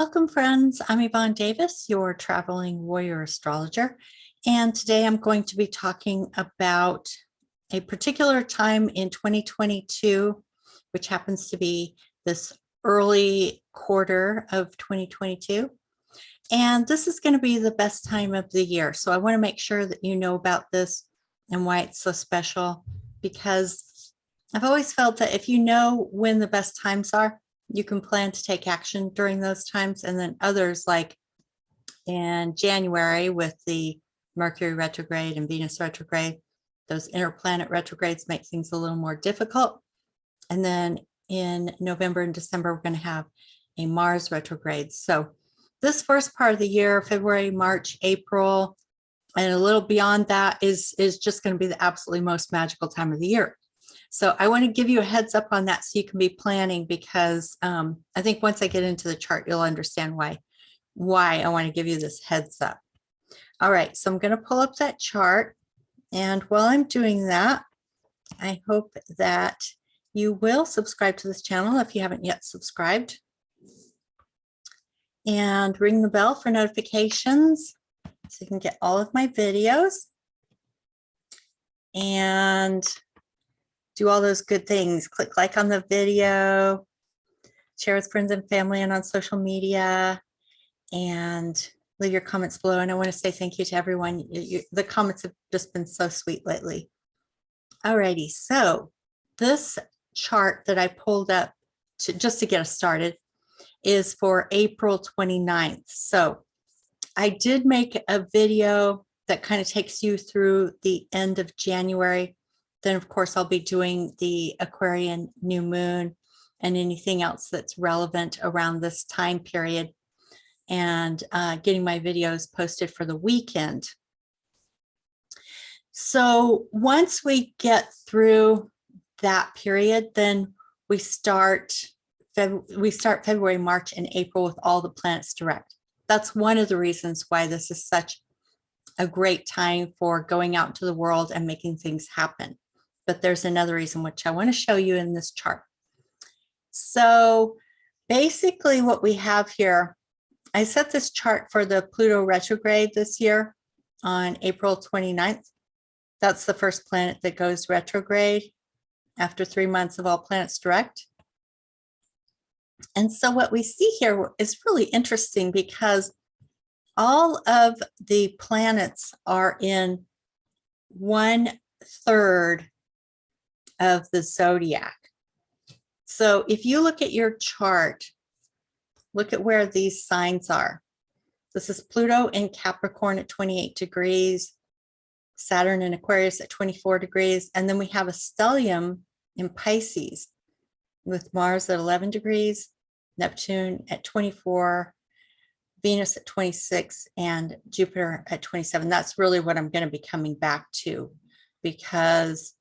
Welcome, friends. I'm Yvonne Davis, your traveling warrior astrologer. And today I'm going to be talking about a particular time in 2022, which happens to be this early quarter of 2022. And this is going to be the best time of the year. So I want to make sure that you know about this and why it's so special, because I've always felt that if you know when the best times are, you can plan to take action during those times. And then others, like in January with the Mercury retrograde and Venus retrograde, those interplanet retrogrades make things a little more difficult. And then in November and December, we're going to have a Mars retrograde. So this first part of the year, February, March, April, and a little beyond that is just going to be the absolutely most magical time of the year. So I want to give you a heads up on that so you can be planning, because I think once I get into the chart, you'll understand why I want to give you this heads up. All right, so I'm going to pull up that chart. And while I'm doing that, I hope that you will subscribe to this channel if you haven't yet subscribed. And ring the bell for notifications so you can get all of my videos. And do all those good things. Click like on the video, share with friends and family and on social media, and leave your comments below. And I want to say thank you to everyone. The comments have just been so sweet lately. Alrighty, so this chart that I pulled up just to get us started is for April 29th. So I did make a video that kind of takes you through the end of January. Then, of course, I'll be doing the Aquarian new moon and anything else that's relevant around this time period, and getting my videos posted for the weekend. So once we get through that period, then we start February, March, and April with all the planets direct. That's one of the reasons why this is such a great time for going out into the world and making things happen. But there's another reason, which I want to show you in this chart. So basically what we have here, I set this chart for the Pluto retrograde this year on April 29th. That's the first planet that goes retrograde after 3 months of all planets direct. And so what we see here is really interesting, because all of the planets are in 1/3 of the zodiac. So if you look at your chart, look at where these signs are. This is Pluto in Capricorn at 28 degrees, Saturn in Aquarius at 24 degrees, and then we have a stellium in Pisces with Mars at 11 degrees, Neptune at 24, Venus at 26, and Jupiter at 27. That's really what I'm going to be coming back to, because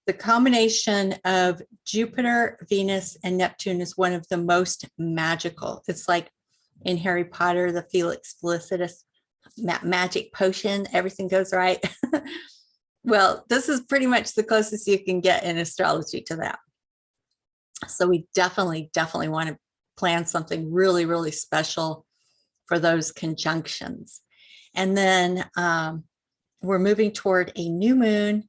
the combination of Jupiter, Venus, and Neptune is one of the most magical. It's like in Harry Potter, the Felix Felicitas magic potion, everything goes right. Well, this is pretty much the closest you can get in astrology to that. So we definitely want to plan something really, really special for those conjunctions. And then we're moving toward a new moon.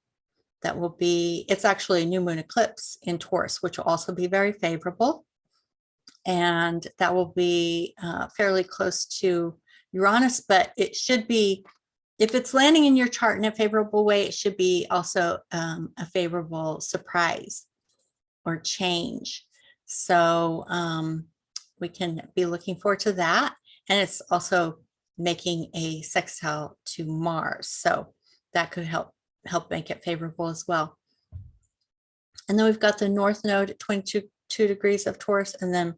That will be, it's actually a new moon eclipse in Taurus, which will also be very favorable. And that will be fairly close to Uranus, but it should be, if it's landing in your chart in a favorable way, it should be also a favorable surprise or change. So we can be looking forward to that. And it's also making a sextile to Mars. So that could help make it favorable as well. And then we've got the North Node at 22 degrees of Taurus, and then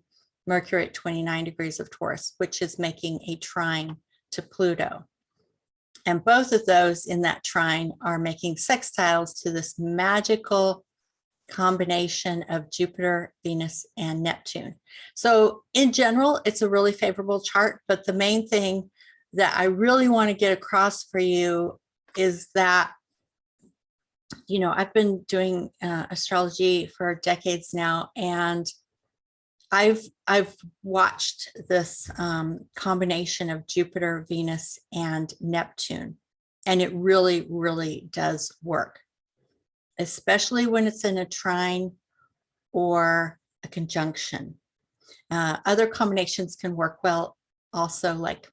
Mercury at 29 degrees of Taurus, which is making a trine to Pluto. And both of those in that trine are making sextiles to this magical combination of Jupiter, Venus, and Neptune. So in general, it's a really favorable chart, but the main thing that I really want to get across for you is that, you know, I've been doing astrology for decades now, and I've watched this combination of Jupiter, Venus, and Neptune, and it really, really does work, especially when it's in a trine or a conjunction. Other combinations can work well also, like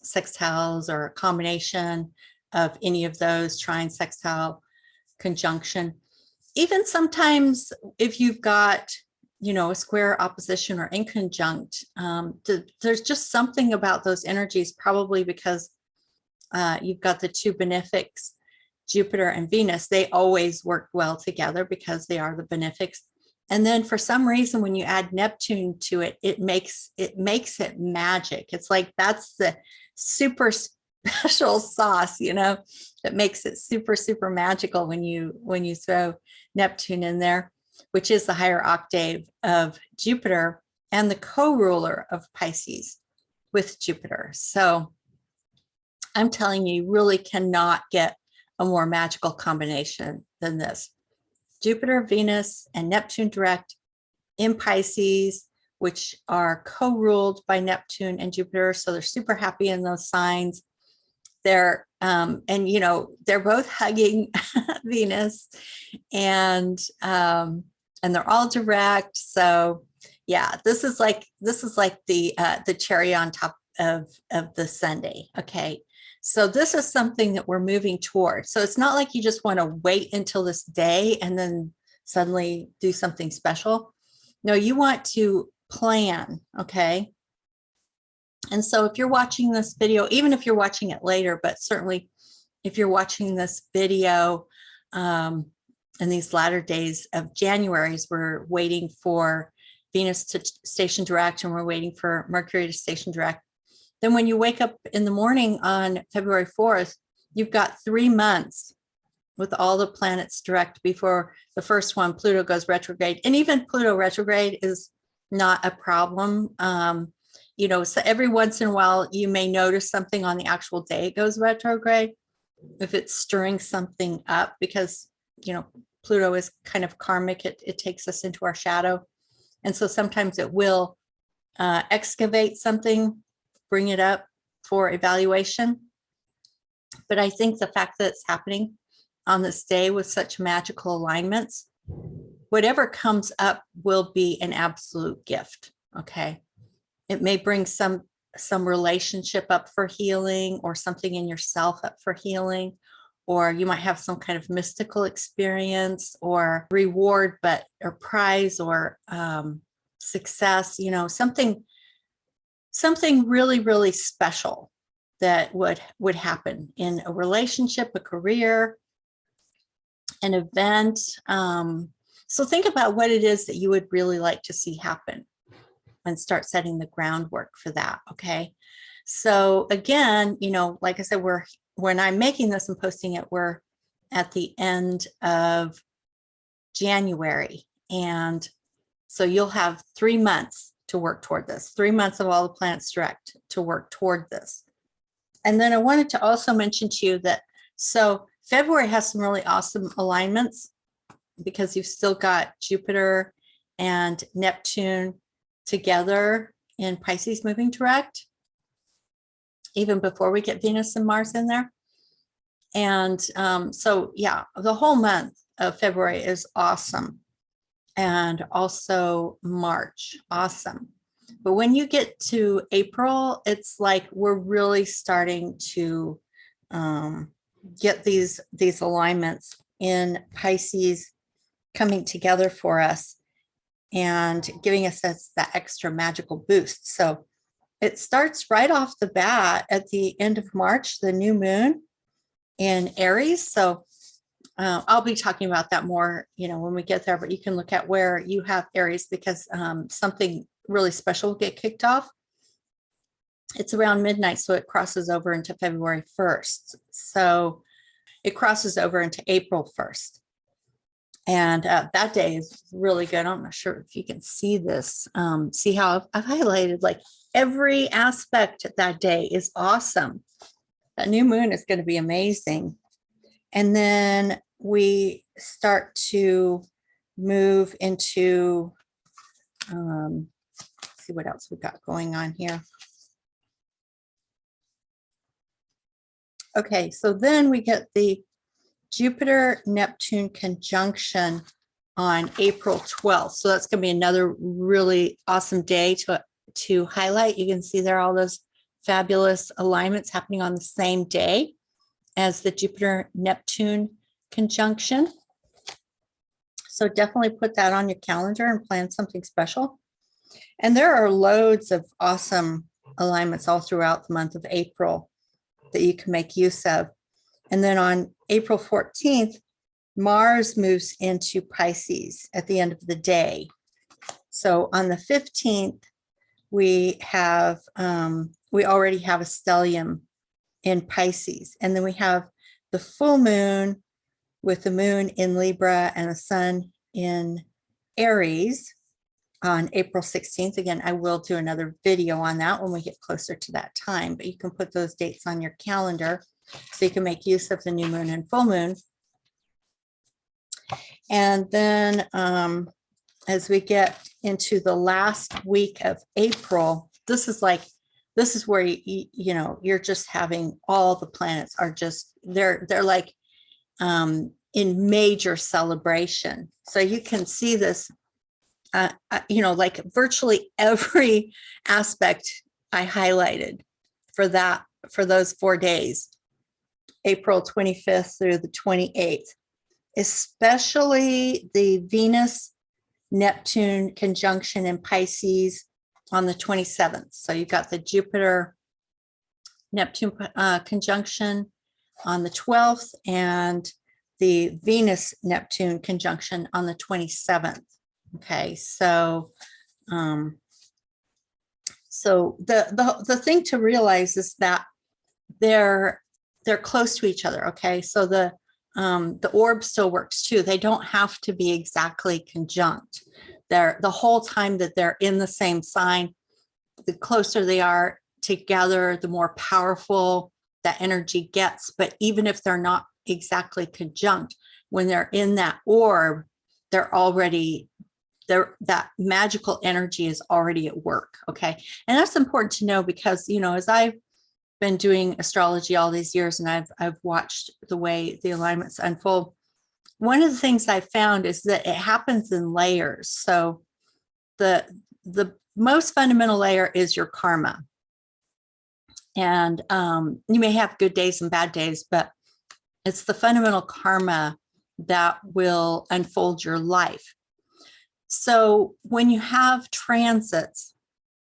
sextiles or a combination of any of those, trine, sextile, conjunction. Even sometimes if you've got, you know, a square, opposition, or inconjunct, there's just something about those energies, probably because you've got the two benefics, Jupiter and Venus. They always work well together because they are the benefics. And then for some reason, when you add Neptune to it, it makes it magic. It's like that's the super special sauce, you know, that makes it super, super magical when you throw Neptune in there, which is the higher octave of Jupiter and the co-ruler of Pisces with Jupiter. So I'm telling you, you really cannot get a more magical combination than this. Jupiter, Venus, and Neptune direct in Pisces, which are co-ruled by Neptune and Jupiter. So they're super happy in those signs. They're, and you know, they're both hugging Venus, and they're all direct. So yeah, this is like the cherry on top of the sundae. Okay. So this is something that we're moving towards. So it's not like you just want to wait until this day and then suddenly do something special. No, you want to plan. Okay. And so if you're watching this video, even if you're watching it later, but certainly if you're watching this video in these latter days of January, we're waiting for Venus to station direct and we're waiting for Mercury to station direct. Then when you wake up in the morning on February 4th, you've got 3 months with all the planets direct before the first one, Pluto, goes retrograde. And even Pluto retrograde is not a problem. You know, so every once in a while, you may notice something on the actual day it goes retrograde, if it's stirring something up, because, you know, Pluto is kind of karmic. It takes us into our shadow. And so sometimes it will excavate something, bring it up for evaluation. But I think the fact that it's happening on this day with such magical alignments, whatever comes up will be an absolute gift. Okay. It may bring some relationship up for healing, or something in yourself up for healing, or you might have some kind of mystical experience or reward, or prize, or success, you know, something really, really special that would happen in a relationship, a career, an event. So think about what it is that you would really like to see happen and start setting the groundwork for that. Okay. So again, you know, like I said, when I'm making this and posting it, we're at the end of January. And so you'll have 3 months to work toward this, 3 months of all the planets direct to work toward this. And then I wanted to also mention to you that, so February has some really awesome alignments because you've still got Jupiter and Neptune together in Pisces moving direct, even before we get Venus and Mars in there. And so, yeah, the whole month of February is awesome. And also March, awesome. But when you get to April, it's like we're really starting to get these alignments in Pisces coming together for us and giving us that extra magical boost. So it starts right off the bat at the end of March, the new moon in Aries. So I'll be talking about that more, you know, when we get there, but you can look at where you have Aries, because something really special will get kicked off. It's around midnight, so it crosses over into February 1st. So it crosses over into April 1st. And that day is really good. I'm not sure if you can see this. See how I've highlighted like every aspect that day is awesome. That new moon is going to be amazing. And then we start to move into see what else we've got going on here. Okay, so then we get the Jupiter-Neptune conjunction on April 12th. So that's going to be another really awesome day to highlight. You can see there are all those fabulous alignments happening on the same day as the Jupiter-Neptune conjunction. So definitely put that on your calendar and plan something special. And there are loads of awesome alignments all throughout the month of April that you can make use of. And then on April 14th, Mars moves into Pisces at the end of the day. So on the 15th, we already have a stellium in Pisces. And then we have the full moon with the moon in Libra and the sun in Aries on April 16th. Again, I will do another video on that when we get closer to that time, but you can put those dates on your calendar so you can make use of the new moon and full moon. And then as we get into the last week of April, this is where you're just having all the planets are just, they're like in major celebration. So you can see this, like virtually every aspect I highlighted for those 4 days, April 25th through the 28th, especially the Venus-Neptune conjunction in Pisces on the 27th. So you've got the Jupiter-Neptune conjunction on the 12th and the Venus-Neptune conjunction on the 27th. Okay, so the thing to realize is that they're close to each other. Okay, so the orb still works too. They don't have to be exactly conjunct. They're the whole time that they're in the same sign. The closer they are together, the more powerful that energy gets. But even if they're not exactly conjunct, when they're in that orb, that magical energy is already at work. Okay, and that's important to know because as I've been doing astrology all these years and I've watched the way the alignments unfold, one of the things I found is that it happens in layers. So the most fundamental layer is your karma, and you may have good days and bad days, but it's the fundamental karma that will unfold your life. So when you have transits,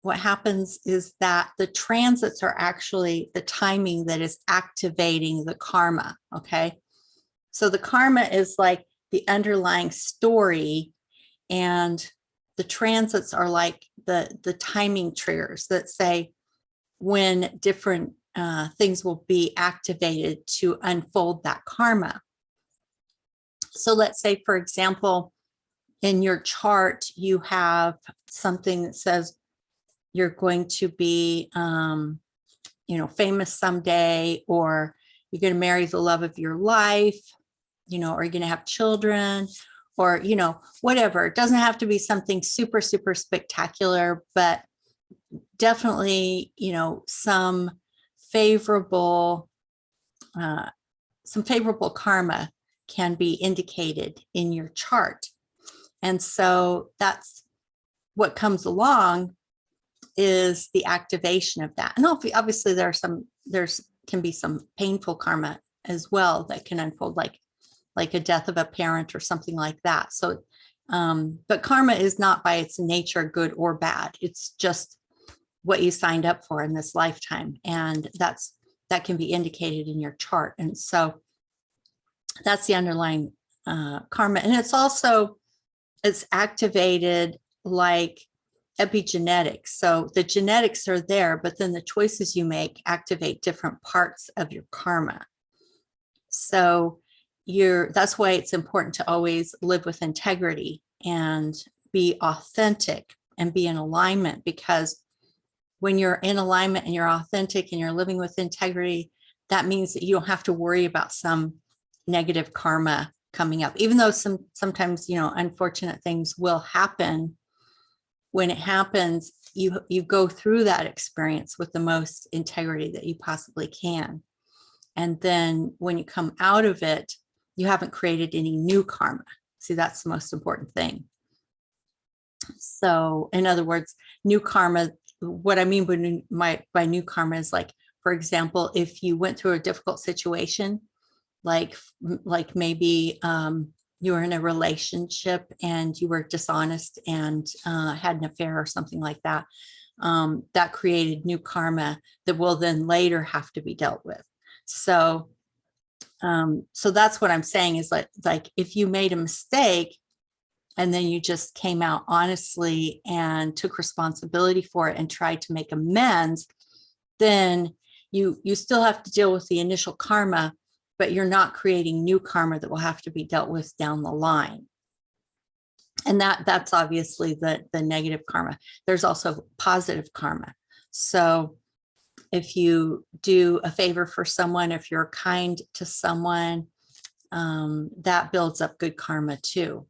what happens is that the transits are actually the timing that is activating the karma. Okay, so the karma is like the underlying story, and the transits are like the timing triggers that say when different things will be activated to unfold that karma. So let's say, for example, in your chart, you have something that says you're going to be, famous someday, or you're going to marry the love of your life, or you're going to have children, or, whatever. It doesn't have to be something super, super spectacular, but definitely, some favorable karma can be indicated in your chart. And so that's what comes along is the activation of that. And obviously there can be some painful karma as well that can unfold, like a death of a parent or something like that. So, but karma is not by its nature good or bad. It's just what you signed up for in this lifetime. And that can be indicated in your chart. And so that's the underlying karma. And it's activated like epigenetics. So the genetics are there, but then the choices you make activate different parts of your karma. So that's why it's important to always live with integrity and be authentic and be in alignment, because when you're in alignment and you're authentic and you're living with integrity, that means that you don't have to worry about some negative karma coming up, even though sometimes, unfortunate things will happen. When it happens, you go through that experience with the most integrity that you possibly can. And then when you come out of it, you haven't created any new karma. See, that's the most important thing. So in other words, new karma, what I mean by new karma is like, for example, if you went through a difficult situation, like maybe you were in a relationship and you were dishonest and had an affair or something like that, that created new karma that will then later have to be dealt with. So that's what I'm saying is like if you made a mistake and then you just came out honestly and took responsibility for it and tried to make amends, then you still have to deal with the initial karma, but you're not creating new karma that will have to be dealt with down the line. And that's obviously the negative karma. There's also positive karma. So if you do a favor for someone, if you're kind to someone, that builds up good karma too.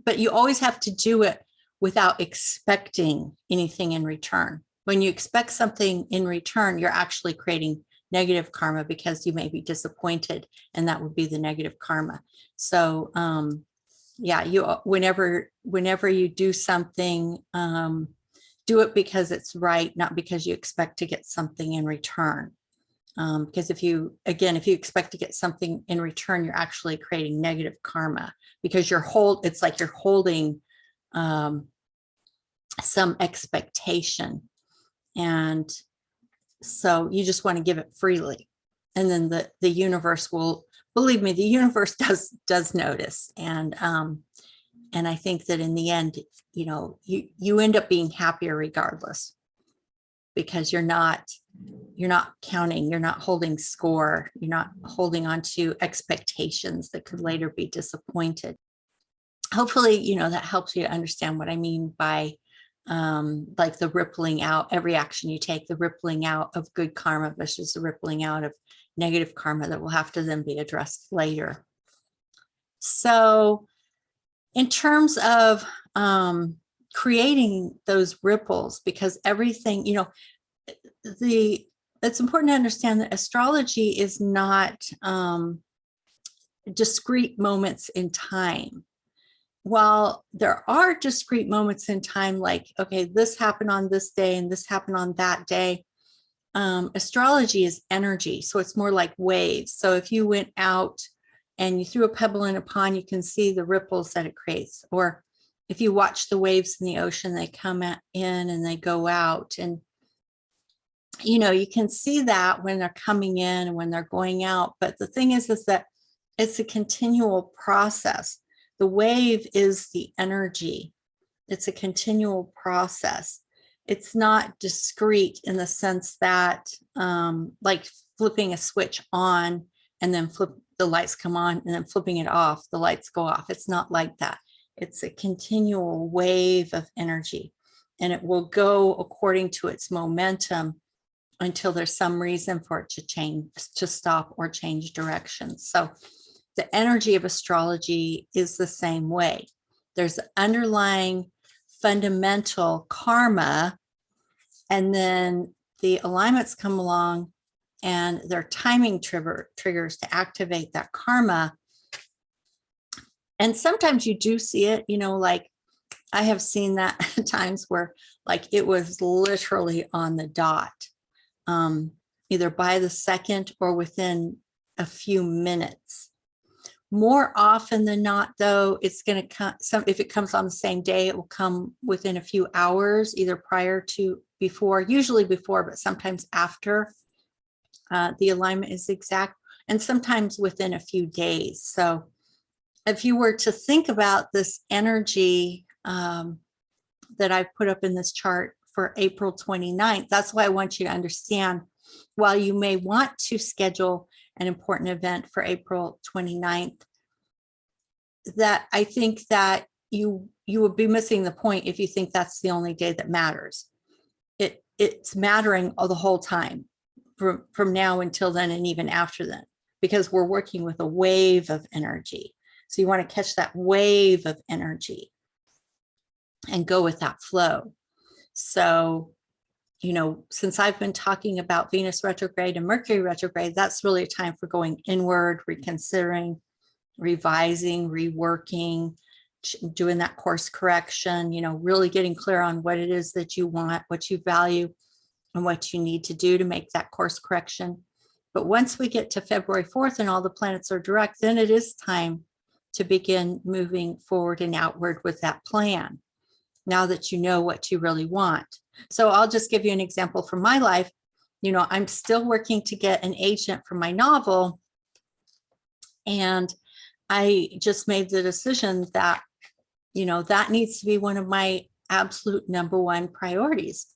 But you always have to do it without expecting anything in return. When you expect something in return, you're actually creating negative karma because you may be disappointed, and that would be the negative karma. So yeah, whenever you do something, do it because it's right, not because you expect to get something in return. Because if you expect to get something in return, you're actually creating negative karma because it's like you're holding some expectation. And so you just want to give it freely. And then the universe will, believe me, the universe does notice. And I think that in the end, you end up being happier regardless, because you're not counting, you're not holding score, you're not holding on to expectations that could later be disappointed. Hopefully, that helps you to understand what I mean by like the rippling out, every action you take, the rippling out of good karma versus the rippling out of negative karma that will have to then be addressed later. So in terms of creating those ripples, because everything, it's important to understand that astrology is not discrete moments in time. While there are discrete moments in time, like, okay, this happened on this day and this happened on that day, astrology is energy. So it's more like waves. So if you went out and you threw a pebble in a pond, you can see the ripples that it creates. Or if you watch the waves in the ocean, they come in and they go out. And, you can see that when they're coming in and when they're going out. But the thing is that it's a continual process. The wave is the energy. It's a continual process. It's not discrete in the sense that like flipping a switch on and then the lights come on, and then flipping it off, the lights go off. It's not like that. It's a continual wave of energy, and it will go according to its momentum until there's some reason for it to change, to stop or change directions. So the energy of astrology is the same way. There's the underlying fundamental karma, and then the alignments come along and they're timing triggers to activate that karma. And sometimes you do see it, like I have seen that at times where like it was literally on the dot, either by the second or within a few minutes. More often than not, though, it's going to come, if it comes on the same day, it will come within a few hours, either prior to, before, usually before, but sometimes after the alignment is exact, and sometimes within a few days. So if you were to think about this energy that I've put up in this chart for April 29th, that's why I want you to understand, while you may want to schedule an important event for April 29th, that I think that you would be missing the point if you think that's the only day that matters. It's mattering all the whole time from now until then, and even after then, because we're working with a wave of energy. So you want to catch that wave of energy and go with that flow. So, you know, since I've been talking about Venus retrograde and Mercury retrograde, that's really a time for going inward, reconsidering, revising, reworking, doing that course correction, you know, really getting clear on what it is that you want, what you value, and what you need to do to make that course correction. But once we get to February 4th and all the planets are direct, then it is time to begin moving forward and outward with that plan, now that you know what you really want. So I'll just give you an example from my life. You know, I'm still working to get an agent for my novel, and I just made the decision that, you know, that needs to be one of my absolute #1 priorities.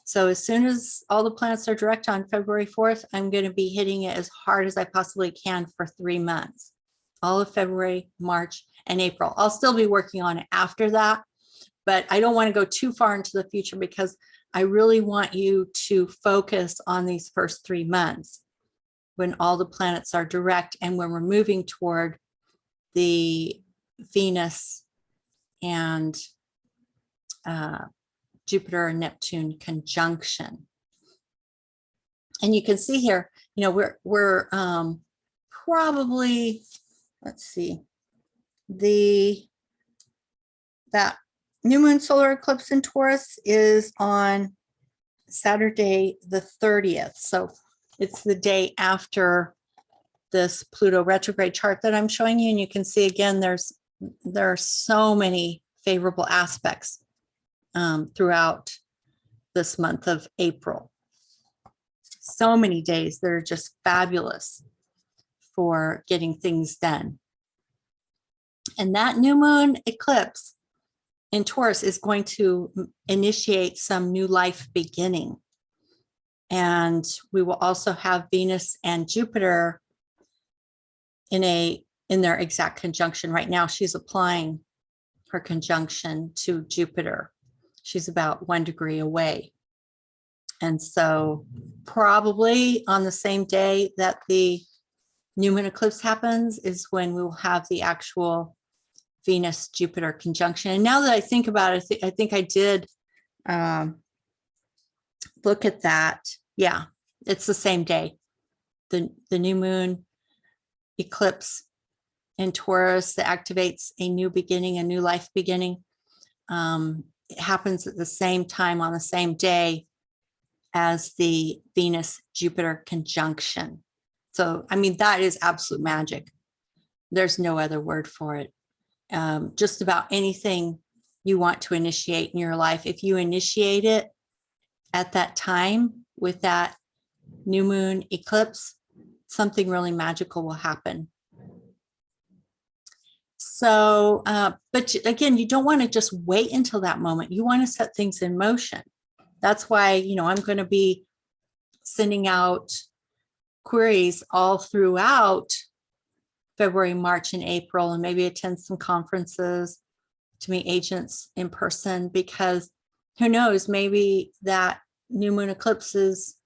So as soon as all the planets are direct on February 4th, I'm going to be hitting it as hard as I possibly can for 3 months, all of February, March, and April. I'll still be working on it after that, but I don't want to go too far into the future because I really want you to focus on these first 3 months when all the planets are direct and when we're moving toward the Venus and Jupiter and Neptune conjunction. And you can see here, you know, we're probably, let's see, that new moon solar eclipse in Taurus is on Saturday the 30th. So it's the day after this Pluto retrograde chart that I'm showing you. And you can see again, there are so many favorable aspects throughout this month of April. So many days that are just fabulous for getting things done. And that new moon eclipse in Taurus is going to initiate some new life beginning. And we will also have Venus and Jupiter in their exact conjunction. Right now, she's applying her conjunction to Jupiter. She's about 1 degree away. And so probably on the same day that the new moon eclipse happens is when we will have the actual Venus-Jupiter conjunction. And now that I think about it, I think I did look at that. Yeah, it's the same day. The new moon eclipse in Taurus that activates a new beginning, a new life beginning. It happens at the same time on the same day as the Venus-Jupiter conjunction. So, I mean, that is absolute magic. There's no other word for it. Just about anything you want to initiate in your life, if you initiate it at that time with that new moon eclipse, something really magical will happen. So, but again, you don't want to just wait until that moment. You want to set things in motion. That's why, you know, I'm going to be sending out queries all throughout February, March, and April, and maybe attend some conferences to meet agents in person, because who knows, maybe that new moon eclipse is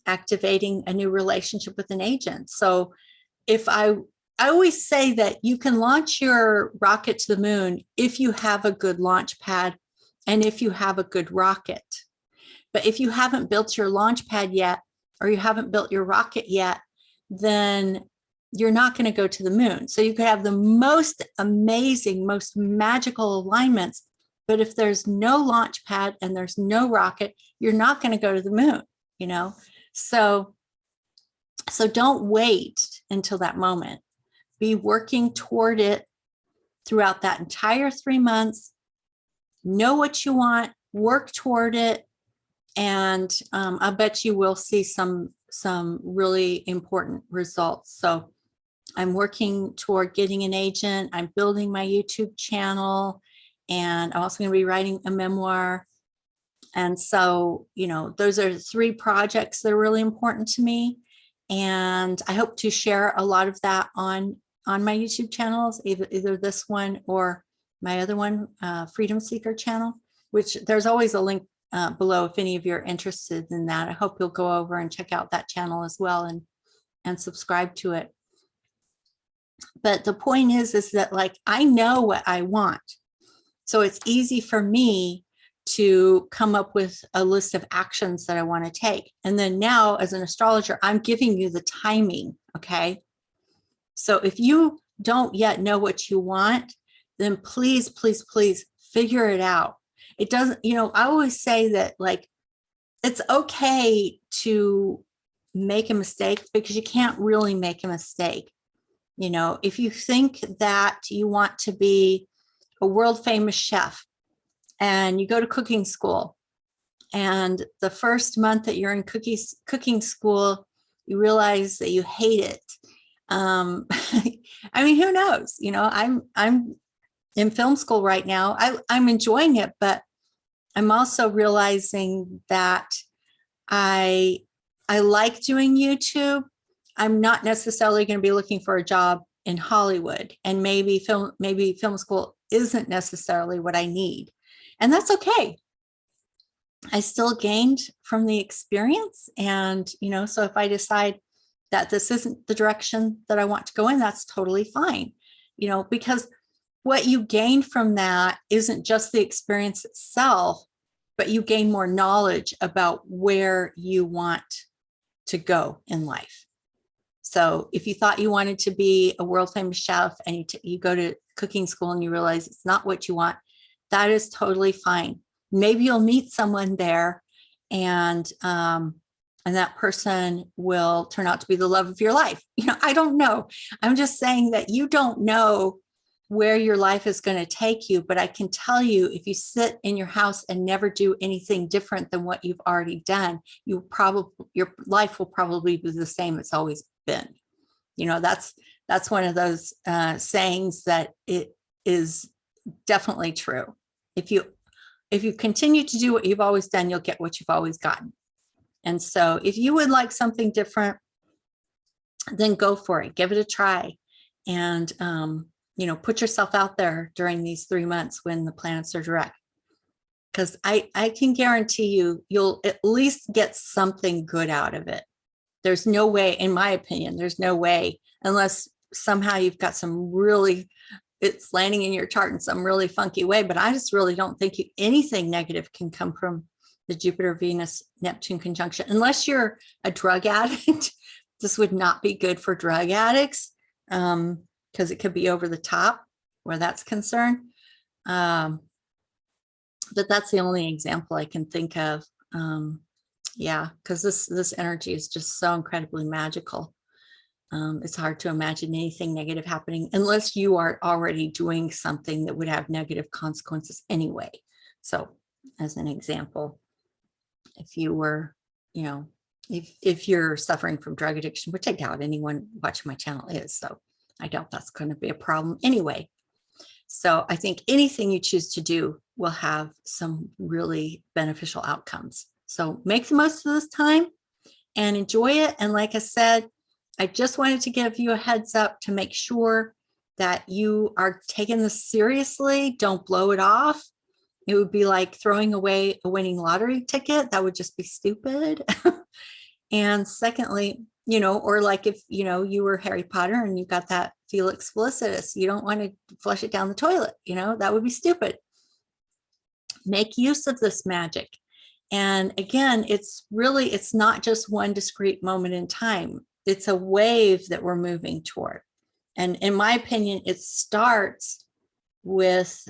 activating a new relationship with an agent. So if I always say that you can launch your rocket to the moon if you have a good launch pad and if you have a good rocket. But if you haven't built your launch pad yet, or you haven't built your rocket yet, then you're not going to go to the moon. So you could have the most amazing, most magical alignments, but if there's no launch pad and there's no rocket, you're not going to go to the moon, you know? So don't wait until that moment. Be working toward it throughout that entire 3 months. Know what you want, work toward it, and I bet you will see some really important results. So I'm working toward getting an agent. I'm building my YouTube channel, and I'm also going to be writing a memoir. And so, you know, those are 3 projects that are really important to me. And I hope to share a lot of that on my YouTube channels, either this one or my other one, Freedom Seeker channel, which there's always a link below if any of you are interested in that. I hope you'll go over and check out that channel as well and subscribe to it. But the point is that, like, I know what I want. So it's easy for me to come up with a list of actions that I want to take. And then now, as an astrologer, I'm giving you the timing. Okay. So if you don't yet know what you want, then please, please, please figure it out. It doesn't, I always say that, like, it's okay to make a mistake because you can't really make a mistake. If you think that you want to be a world famous chef and you go to cooking school, and the first month that you're in cooking school, you realize that you hate it. I mean, who knows? I'm in film school right now. I'm enjoying it, but I'm also realizing that I like doing YouTube. I'm not necessarily going to be looking for a job in Hollywood, and maybe film school isn't necessarily what I need. And that's okay. I still gained from the experience. And, so if I decide that this isn't the direction that I want to go in, that's totally fine, because what you gain from that isn't just the experience itself, but you gain more knowledge about where you want to go in life. So if you thought you wanted to be a world famous chef and you go to cooking school and you realize it's not what you want, that is totally fine. Maybe you'll meet someone there, and that person will turn out to be the love of your life. I don't know. I'm just saying that you don't know where your life is going to take you, but I can tell you, if you sit in your house and never do anything different than what you've already done, your life will probably be the same it's always been. That's one of those sayings that it is definitely true. If you continue to do what you've always done, you'll get what you've always gotten. And so if you would like something different, then go for it. Give it a try. And, put yourself out there during these 3 months when the planets are direct. Because I can guarantee you'll at least get something good out of it. There's no way, in my opinion, there's no way, unless somehow you've got it's landing in your chart in some really funky way. But I just really don't think anything negative can come from the Jupiter, Venus, Neptune conjunction, unless you're a drug addict. This would not be good for drug addicts, because it could be over the top where that's concerned. But that's the only example I can think of. Because this energy is just so incredibly magical. It's hard to imagine anything negative happening unless you are already doing something that would have negative consequences anyway. So as an example, if you were, if you're suffering from drug addiction, which I doubt anyone watching my channel is, so I doubt that's going to be a problem anyway. So I think anything you choose to do will have some really beneficial outcomes. So make the most of this time and enjoy it. And like I said, I just wanted to give you a heads up to make sure that you are taking this seriously. Don't blow it off. It would be like throwing away a winning lottery ticket. That would just be stupid. And secondly, or like if, you were Harry Potter and you got that Felix Felicitas, you don't want to flush it down the toilet, that would be stupid. Make use of this magic. And again, it's not just one discrete moment in time. It's a wave that we're moving toward. And in my opinion, it starts with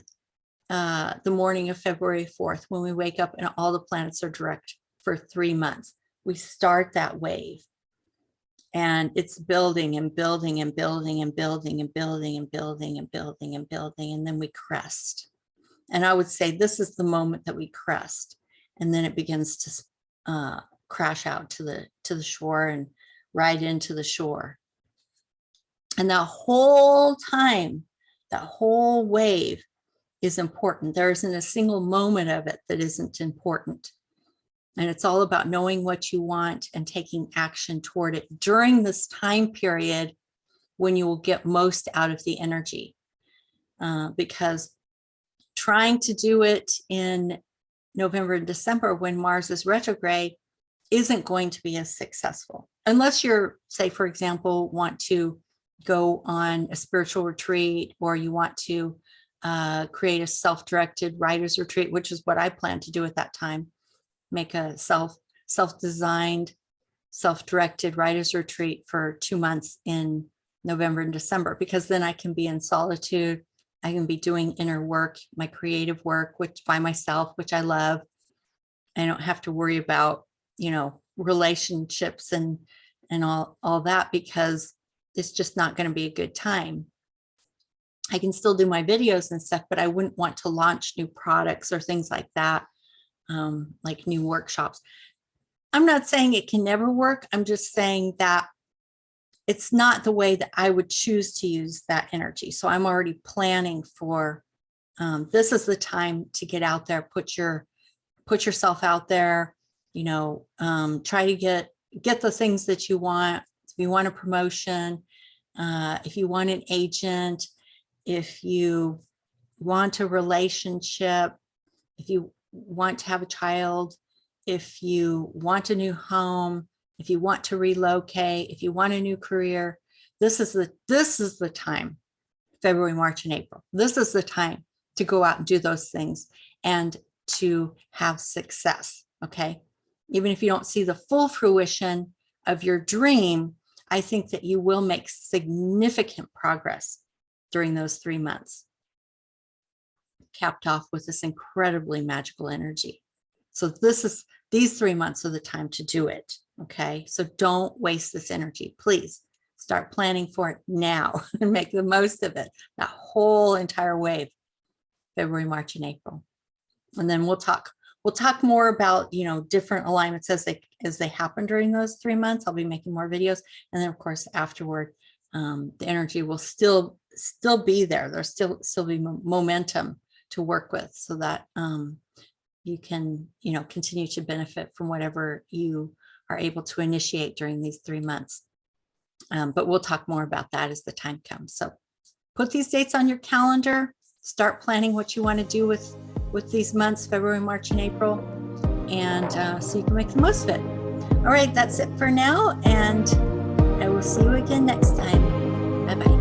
the morning of February 4th, when we wake up and all the planets are direct for 3 months. We start that wave. And it's building and building and building and building and building and building and building and building. And then we crest. And I would say this is the moment that we crest. And then it begins to crash out to the shore and right into the shore. And that whole time, that whole wave is important. There isn't a single moment of it that isn't important. And it's all about knowing what you want and taking action toward it during this time period when you will get most out of the energy. Because trying to do it in November and December when Mars is retrograde isn't going to be as successful. Unless you're, say, for example, want to go on a spiritual retreat, or you want to create a self-directed writer's retreat, which is what I plan to do at that time. Make a self-designed, self-directed writer's retreat for 2 months in November and December, because then I can be in solitude. I can be doing inner work, my creative work, which by myself, which I love. I don't have to worry about, relationships and all that, because it's just not going to be a good time. I can still do my videos and stuff, but I wouldn't want to launch new products or things like that, like new workshops. I'm not saying it can never work. I'm just saying that it's not the way that I would choose to use that energy. So I'm already planning for, this is the time to get out there, put yourself out there, try to get the things that you want. If you want a promotion, if you want an agent, if you want a relationship, if you want to have a child, if you want a new home, if you want to relocate, if you want a new career, this is the time, February, March, and April. This is the time to go out and do those things and to have success, okay? Even if you don't see the full fruition of your dream, I think that you will make significant progress during those 3 months, capped off with this incredibly magical energy. So these 3 months are the time to do it, okay? So don't waste this energy. Please start planning for it now and make the most of it, that whole entire wave, February, March, and April. And then we'll talk more about, different alignments as they happen during those 3 months. I'll be making more videos. And then of course, afterward, the energy will still be there. There's still be momentum to work with, so that you can, continue to benefit from whatever you are able to initiate during these 3 months. But we'll talk more about that as the time comes. So put these dates on your calendar, start planning what you want to do with these months, February, March, and April, and so you can make the most of it. All right, that's it for now, and I will see you again next time. Bye-bye.